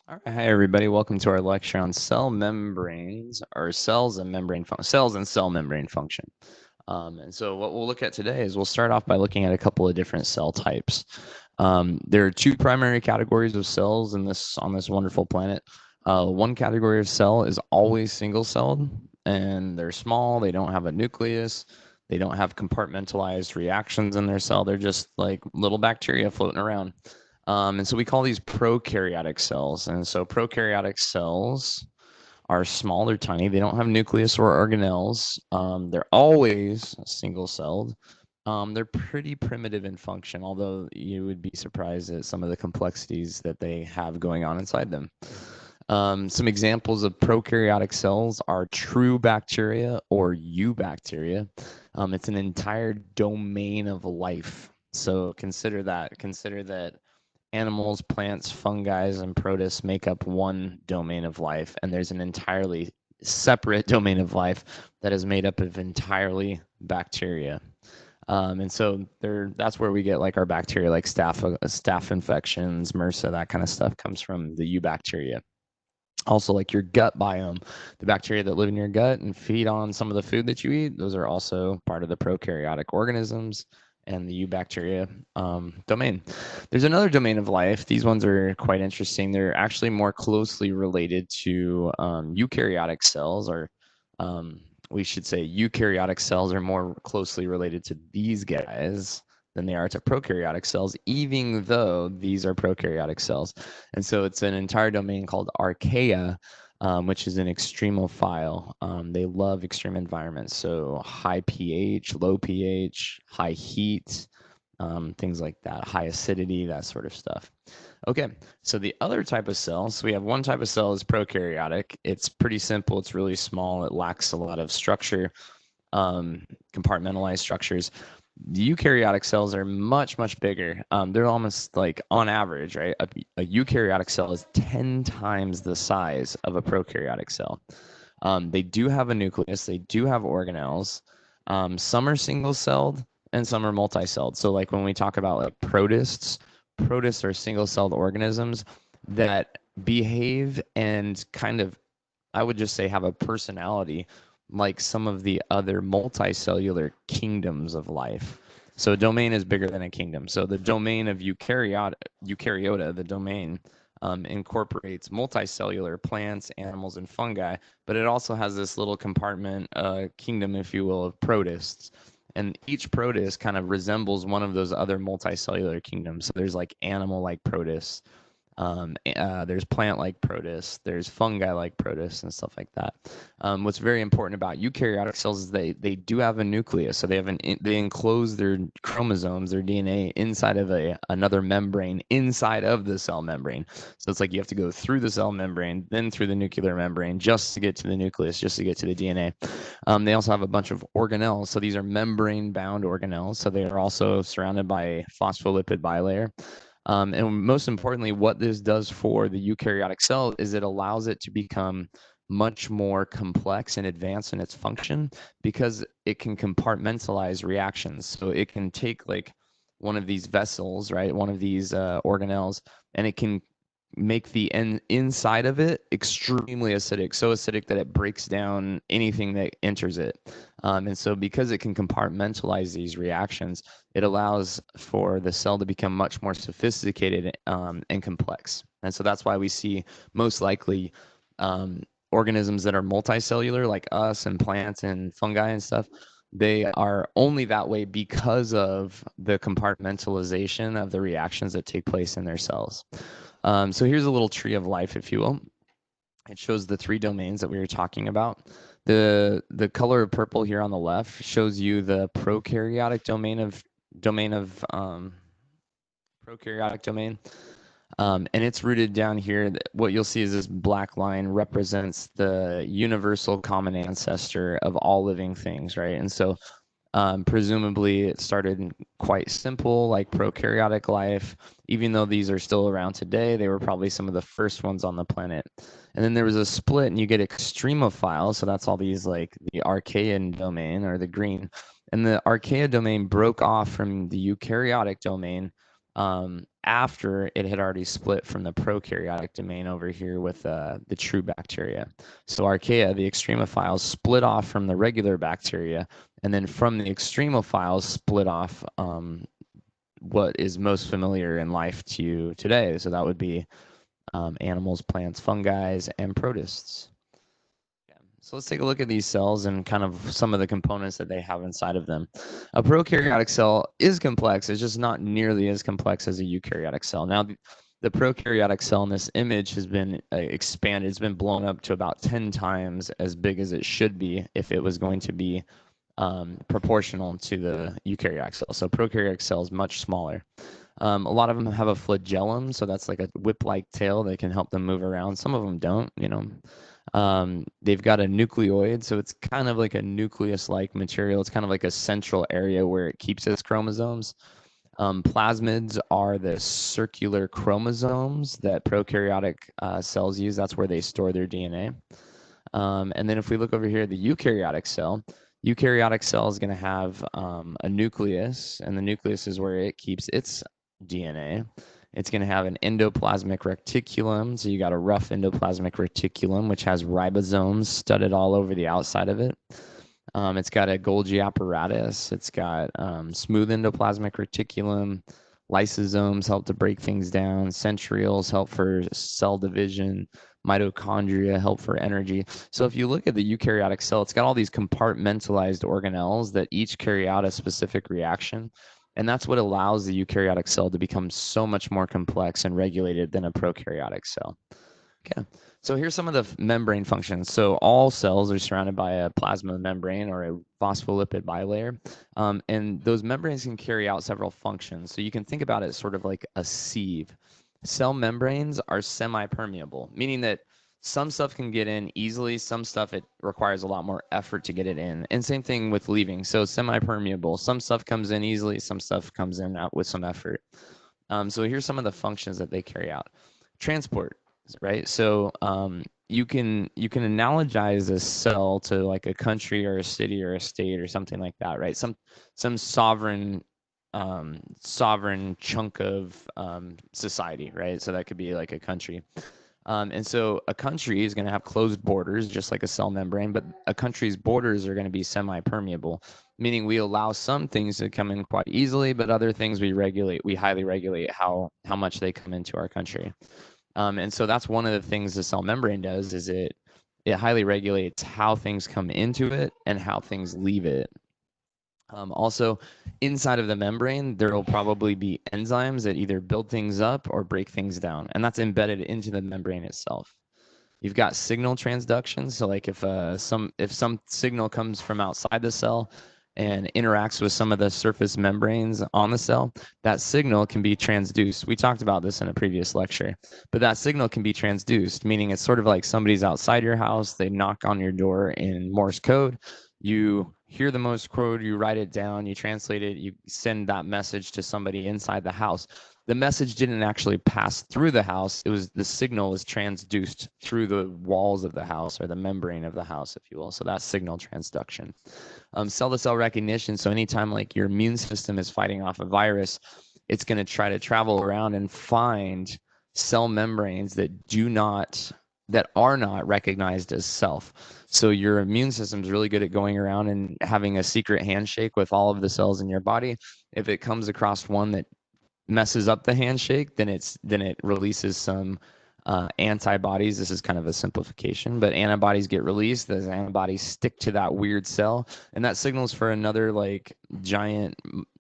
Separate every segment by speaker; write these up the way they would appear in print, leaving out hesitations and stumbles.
Speaker 1: All right, hi everybody. Welcome to our lecture on cell membranes, or cells and cell membrane function. And so what we'll look at today is we'll start off by looking at a couple of different cell types. There are two primary categories of cells in this on this wonderful planet. One category of cell is always single-celled, and they're small. They don't have a nucleus. They don't have compartmentalized reactions in their cell. They're just like little bacteria floating around. And so we call these prokaryotic cells. And so prokaryotic cells are small, they're tiny, they don't have nucleus or organelles. They're always single celled. They're pretty primitive in function, although you would be surprised at some of the complexities that they have going on inside them. Some examples of prokaryotic cells are true bacteria or eubacteria. It's an entire domain of life. So consider that. Consider that animals, plants, fungi, and protists make up one domain of life, and there's an entirely separate domain of life that is made up of entirely bacteria. And so that's where we get like our bacteria, like staph infections, MRSA, that kind of stuff comes from the eubacteria. Also, like your gut biome, the bacteria that live in your gut and feed on some of the food that you eat, those are also part of the prokaryotic organisms and the eubacteria domain. There's another domain of life. These ones are quite interesting. They're actually more closely related to eukaryotic cells, or um, we should say eukaryotic cells are more closely related to these guys than they are to prokaryotic cells, even though these are prokaryotic cells. And so it's an entire domain called archaea, which is an extremophile. They love extreme environments, so high pH, low pH, high heat, things like that, high acidity, that sort of stuff. Okay, so the other type of cell, so we have one type of cell is prokaryotic. It's pretty simple, it's really small, it lacks a lot of structure, um, compartmentalized structures. The eukaryotic cells are much, much bigger. They're almost like on average, right? A eukaryotic cell is 10 times the size of a prokaryotic cell. They do have a nucleus, they do have organelles. Some are single celled and some are multi-celled. So, like when we talk about like protists, protists are single celled organisms that behave and kind of, I would just say, have a personality like some of the other multicellular kingdoms of life. So a domain is bigger than a kingdom. So the domain of eukaryota, the domain, incorporates multicellular plants, animals, and fungi, but it also has this little compartment, kingdom, if you will, of protists. And each protist kind of resembles one of those other multicellular kingdoms. So there's like animal-like protists, there's plant-like protists, there's fungi-like protists, and stuff like that. What's very important about eukaryotic cells is they do have a nucleus, so they enclose their chromosomes, their DNA, inside of another membrane inside of the cell membrane. So it's like you have to go through the cell membrane, then through the nuclear membrane, just to get to the nucleus, just to get to the DNA. They also have a bunch of organelles, so these are membrane-bound organelles. So they are also surrounded by a phospholipid bilayer. And most importantly, what this does for the eukaryotic cell is it allows it to become much more complex and advanced in its function because it can compartmentalize reactions. So it can take like one of these vessels, right, one of these organelles, and it can make the inside of it extremely acidic, so acidic that it breaks down anything that enters it. And so because it can compartmentalize these reactions, it allows for the cell to become much more sophisticated and complex. And so that's why we see most likely organisms that are multicellular, like us and plants and fungi and stuff. They are only that way because of the compartmentalization of the reactions that take place in their cells. So here's a little tree of life, if you will. It shows the three domains that we were talking about. The color of purple here on the left shows you the prokaryotic prokaryotic domain. And it's rooted down here. What you'll see is this black line represents the universal common ancestor of all living things, right? And so presumably it started quite simple, like prokaryotic life. Even though these are still around today, they were probably some of the first ones on the planet. And then there was a split and you get extremophiles. So that's all these like the Archaean domain, or the green. And the Archaea domain broke off from the eukaryotic domain after it had already split from the prokaryotic domain over here with the true bacteria. So archaea, the extremophiles, split off from the regular bacteria, and then from the extremophiles split off what is most familiar in life to you today. So that would be animals, plants, fungi, and protists. So let's take a look at these cells and kind of some of the components that they have inside of them. A prokaryotic cell is complex. It's just not nearly as complex as a eukaryotic cell. Now, the prokaryotic cell in this image has been expanded. It's been blown up to about 10 times as big as it should be if it was going to be proportional to the eukaryotic cell. So prokaryotic cell is much smaller. A lot of them have a flagellum, so that's like a whip-like tail that can help them move around. Some of them don't, you know. They've got a nucleoid, so it's kind of like a nucleus-like material. It's kind of like a central area where it keeps its chromosomes. Plasmids are the circular chromosomes that prokaryotic cells use. That's where they store their DNA. And then if we look over here, the eukaryotic cell is going to have a nucleus, and the nucleus is where it keeps its DNA. It's going to have an endoplasmic reticulum. So you got a rough endoplasmic reticulum, which has ribosomes studded all over the outside of it. It's got a Golgi apparatus. It's got smooth endoplasmic reticulum. Lysosomes help to break things down. Centrioles help for cell division. Mitochondria help for energy. So if you look at the eukaryotic cell, it's got all these compartmentalized organelles that each carry out a specific reaction. And that's what allows the eukaryotic cell to become so much more complex and regulated than a prokaryotic cell. Okay, so here's some of the membrane functions. So all cells are surrounded by a plasma membrane or a phospholipid bilayer. And those membranes can carry out several functions. So you can think about it sort of like a sieve. Cell membranes are semi-permeable, meaning that some stuff can get in easily, some stuff it requires a lot more effort to get it in. And same thing with leaving. So semi-permeable, some stuff comes in easily, some stuff comes in out with some effort. So here's some of the functions that they carry out. Transport, right? So you can analogize a cell to like a country or a city or a state or something like that, right? Some sovereign chunk of society, right? So that could be like a country. And so a country is going to have closed borders, just like a cell membrane, but a country's borders are going to be semi-permeable, meaning we allow some things to come in quite easily, but other things we highly regulate how much they come into our country. And so that's one of the things the cell membrane does is it highly regulates how things come into it and how things leave it. Also, inside of the membrane, there will probably be enzymes that either build things up or break things down, and that's embedded into the membrane itself. You've got signal transduction, so like if some signal comes from outside the cell and interacts with some of the surface membranes on the cell, that signal can be transduced. We talked about this in a previous lecture, but that signal can be transduced, meaning it's sort of like somebody's outside your house, they knock on your door in Morse code, you hear the Morse code, you write it down, you translate it, you send that message to somebody inside the house. The message didn't actually pass through the house. It was the signal was transduced through the walls of the house or the membrane of the house, if you will. So that's signal transduction. Cell-to-cell recognition. So anytime like your immune system is fighting off a virus, it's going to try to travel around and find cell membranes that are not recognized as self. So your immune system is really good at going around and having a secret handshake with all of the cells in your body. If it comes across one that messes up the handshake, then it releases some antibodies. This is kind of a simplification, but antibodies get released. Those antibodies stick to that weird cell, and that signals for another like giant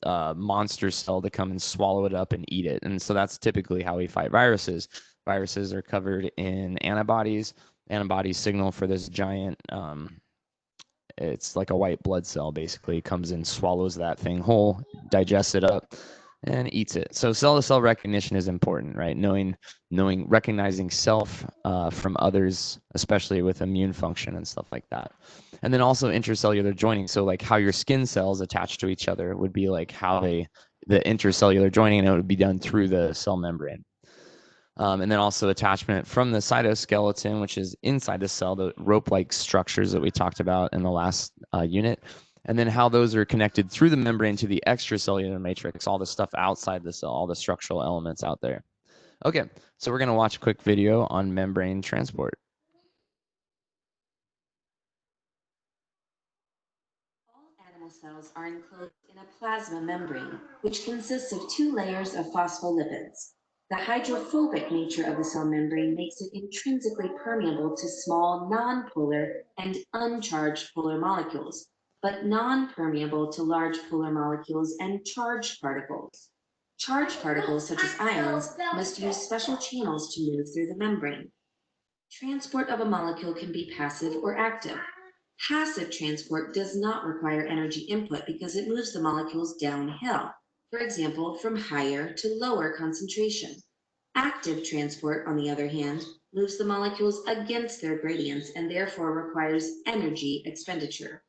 Speaker 1: monster cell to come and swallow it up and eat it. And so that's typically how we fight viruses. Viruses are covered in antibodies. Antibodies signal for this giant it's like a white blood cell, basically comes in, swallows that thing whole, digests it up, and eats it. So cell-to-cell recognition is important, right? Recognizing self from others, especially with immune function and stuff like that. And then also intracellular joining. So like how your skin cells attach to each other would be like how the intracellular joining, and it would be done through the cell membrane. And then also attachment from the cytoskeleton, which is inside the cell, the rope-like structures that we talked about in the last unit, and then how those are connected through the membrane to the extracellular matrix, all the stuff outside the cell, all the structural elements out there. Okay, so we're going to watch a quick video on membrane transport.
Speaker 2: Animal cells are enclosed in a plasma membrane, which consists of two layers of phospholipids. The hydrophobic nature of the cell membrane makes it intrinsically permeable to small non-polar and uncharged polar molecules, but non-permeable to large polar molecules and charged particles. Charged particles, such as ions, must use special channels to move through the membrane. Transport of a molecule can be passive or active. Passive transport does not require energy input because it moves the molecules downhill, for example, from higher to lower concentration. Active transport, on the other hand, moves the molecules against their gradients and therefore requires energy expenditure.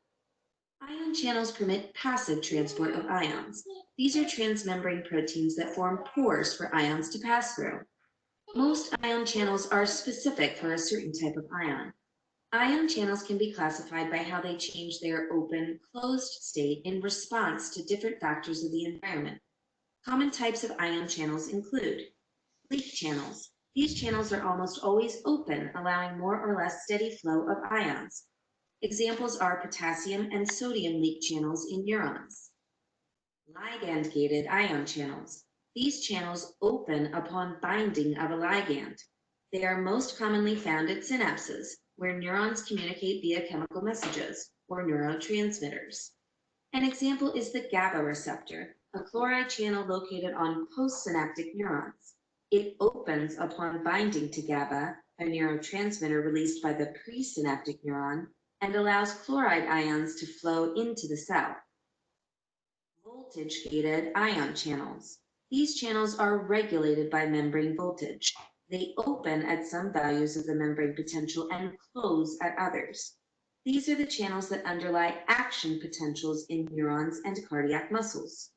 Speaker 2: Ion channels permit passive transport of ions. These are transmembrane proteins that form pores for ions to pass through. Most ion channels are specific for a certain type of ion. Ion channels can be classified by how they change their open, closed state in response to different factors of the environment. Common types of ion channels include leak channels. These channels are almost always open, allowing more or less steady flow of ions. Examples are potassium and sodium leak channels in neurons. Ligand-gated ion channels. These channels open upon binding of a ligand. They are most commonly found at synapses, where neurons communicate via chemical messages, or neurotransmitters. An example is the GABA receptor, a chloride channel located on postsynaptic neurons. It opens upon binding to GABA, a neurotransmitter released by the presynaptic neuron, and allows chloride ions to flow into the cell. Voltage-gated ion channels. These channels are regulated by membrane voltage. They open at some values of the membrane potential and close at others. These are the channels that underlie action potentials in neurons and cardiac muscles.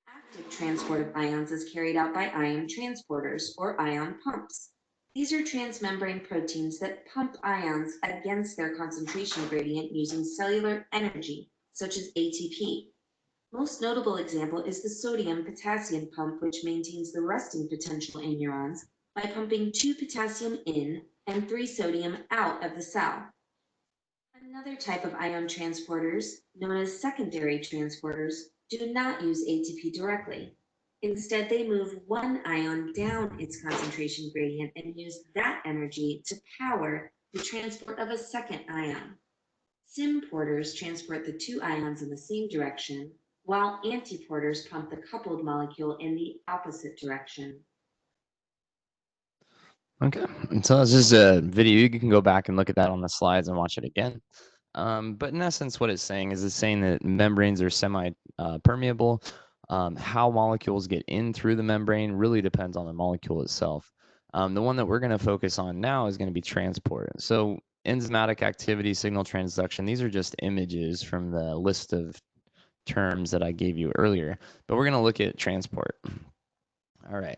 Speaker 2: Active transport of ions is carried out by ion transporters or ion pumps. These are transmembrane proteins that pump ions against their concentration gradient using cellular energy, such as ATP. Most notable example is the sodium-potassium pump, which maintains the resting potential in neurons by pumping 2 potassium in and 3 sodium out of the cell. Another type of ion transporters, known as secondary transporters, do not use ATP directly. Instead, they move one ion down its concentration gradient and use that energy to power the transport of a second ion. Symporters transport the two ions in the same direction, while antiporters pump the coupled molecule in the opposite direction.
Speaker 1: Okay, and so that's just a video. You can go back and look at that on the slides and watch it again. But in essence, what it's saying is that membranes are semi-permeable. How molecules get in through the membrane really depends on the molecule itself. The one that we're going to focus on now is going to be transport. So enzymatic activity, signal transduction, these are just images from the list of terms that I gave you earlier. But we're going to look at transport. All right.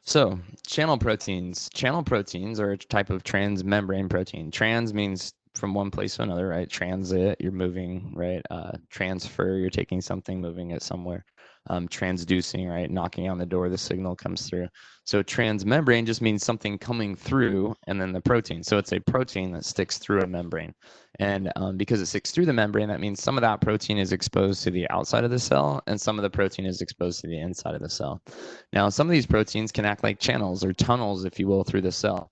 Speaker 1: So channel proteins. Channel proteins are a type of transmembrane protein. Trans means from one place to another, right? Transit, you're moving, right? Transfer, you're taking something, moving it somewhere. Transducing, right? Knocking on the door, the signal comes through. So transmembrane just means something coming through and then the protein. So it's a protein that sticks through a membrane. And because it sticks through the membrane, that means some of that protein is exposed to the outside of the cell and some of the protein is exposed to the inside of the cell. Now, some of these proteins can act like channels or tunnels, if you will, through the cell.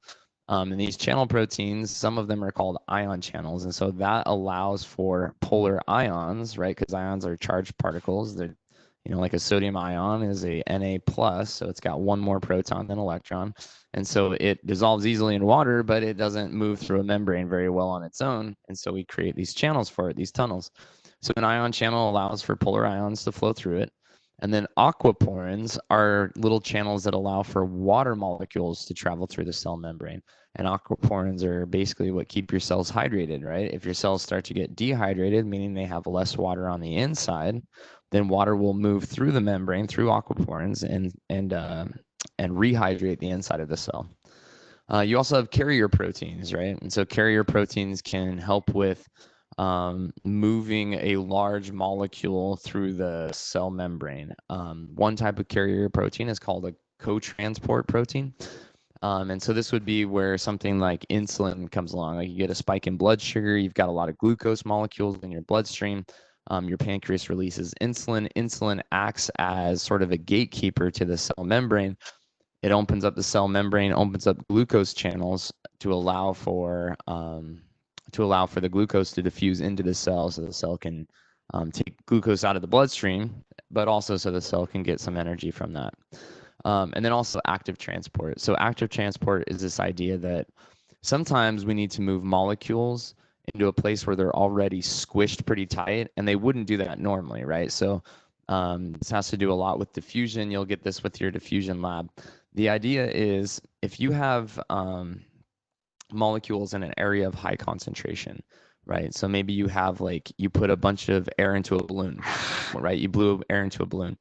Speaker 1: And these channel proteins, some of them are called ion channels. And so that allows for polar ions, right? Because ions are charged particles. They're, like a sodium ion is a Na plus, so it's got one more proton than electron. And so it dissolves easily in water, but it doesn't move through a membrane very well on its own. And so we create these channels for it, these tunnels. So an ion channel allows for polar ions to flow through it. And then aquaporins are little channels that allow for water molecules to travel through the cell membrane. And aquaporins are basically what keep your cells hydrated, right? If your cells start to get dehydrated, meaning they have less water on the inside, then water will move through the membrane, through aquaporins, and rehydrate the inside of the cell. You also have carrier proteins, right? And so carrier proteins can help with moving a large molecule through the cell membrane. One type of carrier protein is called a cotransport protein. And so this would be where something like insulin comes along. Like you get a spike in blood sugar, you've got a lot of glucose molecules in your bloodstream. Your pancreas releases insulin. Insulin acts as sort of a gatekeeper to the cell membrane. It opens up the cell membrane, opens up glucose channels to allow for the glucose to diffuse into the cell, so the cell can take glucose out of the bloodstream, but also so the cell can get some energy from that. And then also active transport. So active transport is this idea that sometimes we need to move molecules into a place where they're already squished pretty tight, and they wouldn't do that normally, right? So this has to do a lot with diffusion. You'll get this with your diffusion lab. The idea is if you have molecules in an area of high concentration, right? So maybe you have you put a bunch of air into a balloon, right? You blew air into a balloon.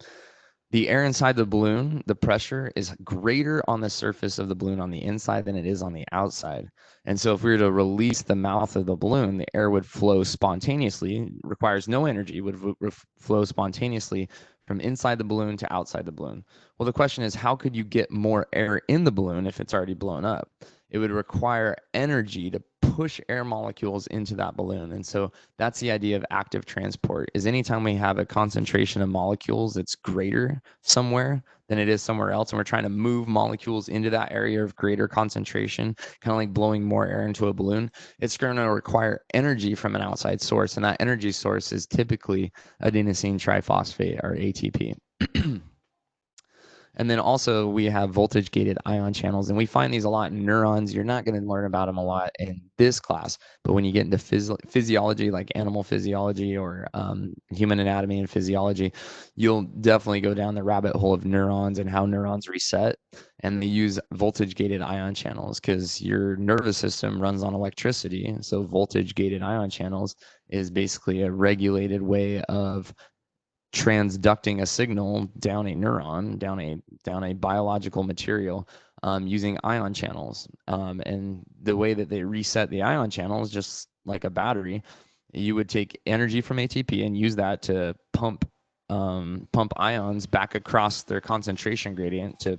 Speaker 1: The air inside the balloon, the pressure is greater on the surface of the balloon on the inside than it is on the outside. And so if we were to release the mouth of the balloon, the air would flow spontaneously, requires no energy, would flow spontaneously from inside the balloon to outside the balloon. Well, the question is, how could you get more air in the balloon if it's already blown up? It would require energy to push air molecules into that balloon. And so that's the idea of active transport, is anytime we have a concentration of molecules that's greater somewhere than it is somewhere else, and we're trying to move molecules into that area of greater concentration, kind of like blowing more air into a balloon, it's going to require energy from an outside source. And that energy source is typically adenosine triphosphate, or ATP. And then also we have voltage gated ion channels, and we find these a lot in neurons. You're not going to learn about them a lot in this class, but when you get into physiology, like animal physiology or human anatomy and physiology, you'll definitely go down the rabbit hole of neurons and how neurons reset. And they use voltage gated ion channels because your nervous system runs on electricity. So voltage gated ion channels is basically a regulated way of transducting a signal down a neuron, down a biological material, using ion channels. And the way that they reset the ion channel is just like a battery. You would take energy from ATP and use that to pump ions back across their concentration gradient to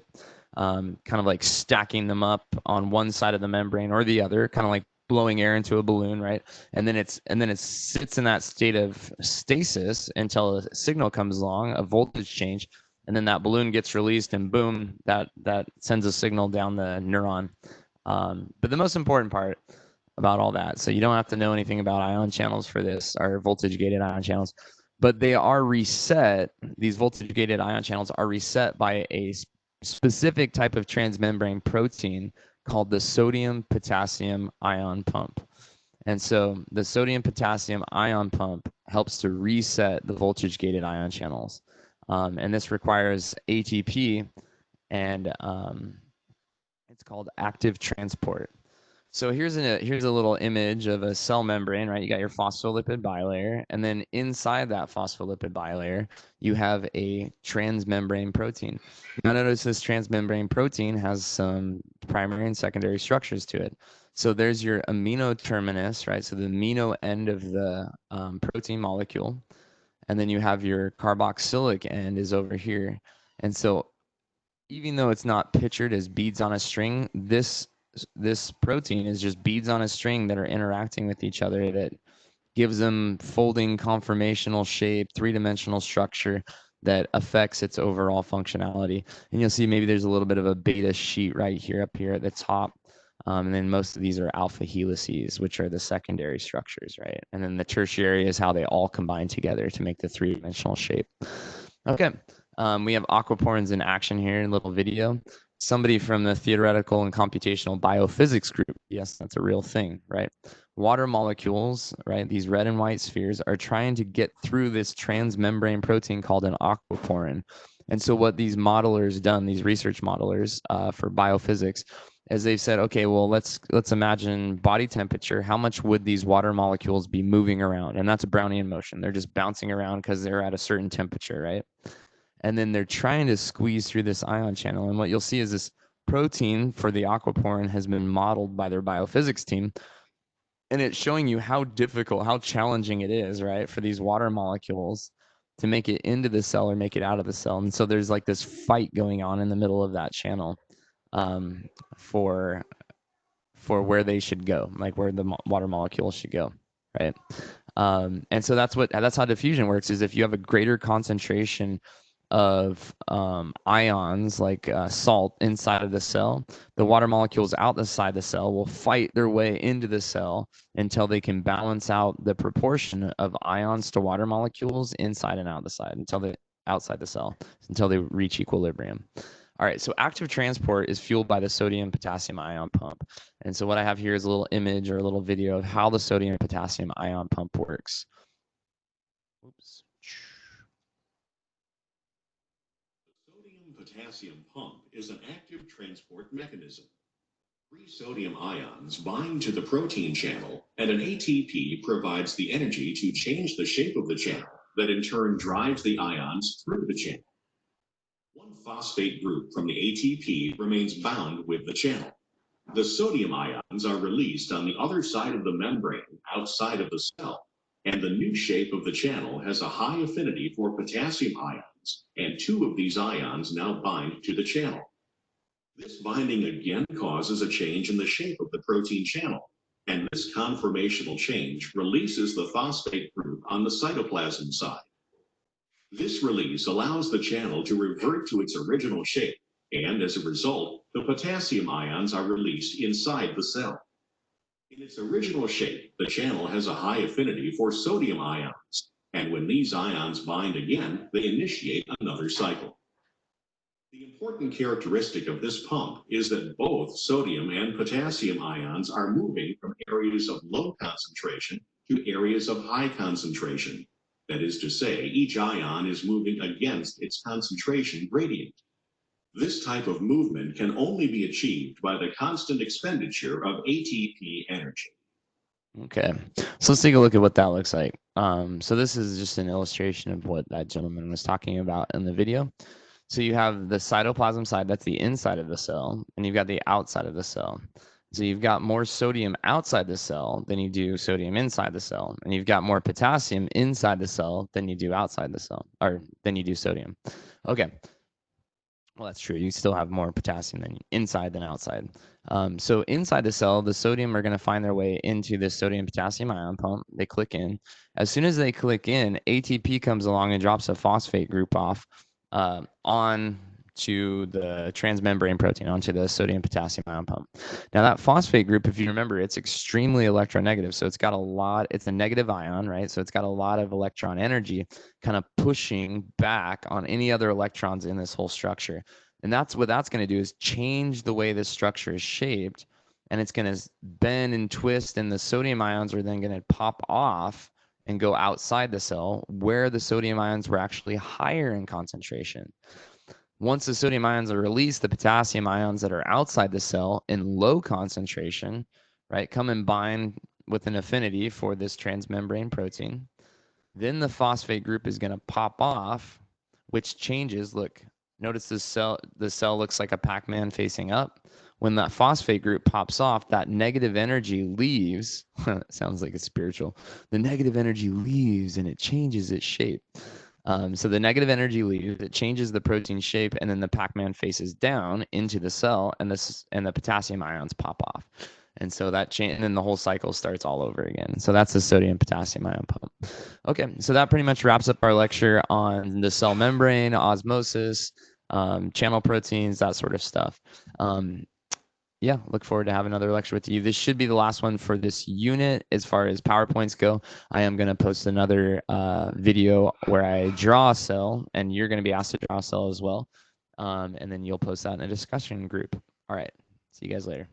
Speaker 1: kind of like stacking them up on one side of the membrane or the other, kind of like blowing air into a balloon, right? And then it sits in that state of stasis until a signal comes along, a voltage change, and then that balloon gets released, and boom, that sends a signal down the neuron. But the most important part about all that, so you don't have to know anything about ion channels for this, or voltage gated ion channels, but they are reset. These voltage gated ion channels are reset by a specific type of transmembrane protein called the sodium potassium ion pump. And so the sodium potassium ion pump helps to reset the voltage gated ion channels. And this requires ATP, and it's called active transport. So here's a little image of a cell membrane, right? You got your phospholipid bilayer, and then inside that phospholipid bilayer, you have a transmembrane protein. Now notice this transmembrane protein has some primary and secondary structures to it. So there's your amino terminus, right? So the amino end of the protein molecule, and then you have your carboxylic end is over here. And so even though it's not pictured as beads on a string, this protein is just beads on a string that are interacting with each other, that gives them folding conformational shape, three-dimensional structure that affects its overall functionality. And you'll see maybe there's a little bit of a beta sheet right here up here at the top. And then most of these are alpha helices, which are the secondary structures, right? And then the tertiary is how they all combine together to make the three-dimensional shape. Okay, we have aquaporins in action here in a little video. Somebody from the theoretical and computational biophysics group, yes, that's a real thing, right? Water molecules, right, these red and white spheres, are trying to get through this transmembrane protein called an aquaporin. And so what these modelers done, these research modelers for biophysics, is they've said, okay, well, let's imagine body temperature. How much would these water molecules be moving around? And that's a Brownian motion. They're just bouncing around because they're at a certain temperature, right? And then they're trying to squeeze through this ion channel. And what you'll see is this protein for the aquaporin has been modeled by their biophysics team. And it's showing you how difficult, how challenging it is, right, for these water molecules to make it into the cell or make it out of the cell. And so there's like this fight going on in the middle of that channel um, for where they should go, like where the water molecules should go, right? And so that's how diffusion works. Is if you have a greater concentration of ions like salt inside of the cell, the water molecules outside the cell will fight their way into the cell until they can balance out the proportion of ions to water molecules inside and outside outside the cell until they reach equilibrium. All right, so active transport is fueled by the sodium potassium ion pump. And so what I have here is a little image or a little video of how the sodium potassium ion pump works. Oops.
Speaker 3: Potassium pump is an active transport mechanism. Free sodium ions bind to the protein channel, and an ATP provides the energy to change the shape of the channel that in turn drives the ions through the channel. One phosphate group from the ATP remains bound with the channel. The sodium ions are released on the other side of the membrane outside of the cell, and the new shape of the channel has a high affinity for potassium ions, and two of these ions now bind to the channel. This binding again causes a change in the shape of the protein channel, and this conformational change releases the phosphate group on the cytoplasm side. This release allows the channel to revert to its original shape, and as a result, the potassium ions are released inside the cell. In its original shape, the channel has a high affinity for sodium ions, and when these ions bind again, they initiate another cycle. The important characteristic of this pump is that both sodium and potassium ions are moving from areas of low concentration to areas of high concentration. That is to say, each ion is moving against its concentration gradient. This type of movement can only be achieved by the constant expenditure of ATP energy.
Speaker 1: Okay, so let's take a look at what that looks like. So this is just an illustration of what that gentleman was talking about in the video. So you have the cytoplasm side, that's the inside of the cell, and you've got the outside of the cell. So you've got more sodium outside the cell than you do sodium inside the cell, and you've got more potassium inside the cell than you do outside the cell, or than you do sodium. Okay, well, that's true. You still have more potassium than inside than outside. So inside the cell, the sodium are going to find their way into this sodium potassium ion pump. They click in. As soon as they click in, ATP comes along and drops a phosphate group off on to the transmembrane protein, onto the sodium potassium ion pump. Now that phosphate group, if you remember, it's extremely electronegative. So it's got a lot, it's a negative ion, right? So it's got a lot of electron energy kind of pushing back on any other electrons in this whole structure. And that's what that's going to do, is change the way this structure is shaped. And it's going to bend and twist, and the sodium ions are then going to pop off and go outside the cell where the sodium ions were actually higher in concentration. Once the sodium ions are released, the potassium ions that are outside the cell in low concentration, right, come and bind with an affinity for this transmembrane protein. Then the phosphate group is going to pop off, which changes. Look, notice the cell looks like a Pac-Man facing up. When that phosphate group pops off, that negative energy leaves. Sounds like it's spiritual. The negative energy leaves and it changes its shape. So the negative energy leaves, it changes the protein shape, and then the Pac-Man faces down into the cell, and the potassium ions pop off. And so that and then the whole cycle starts all over again. So that's the sodium potassium ion pump. Okay, so that pretty much wraps up our lecture on the cell membrane, osmosis, channel proteins, that sort of stuff. Yeah, look forward to having another lecture with you. This should be the last one for this unit as far as PowerPoints go. I am going to post another video where I draw a cell, and you're going to be asked to draw a cell as well. And then you'll post that in a discussion group. All right, see you guys later.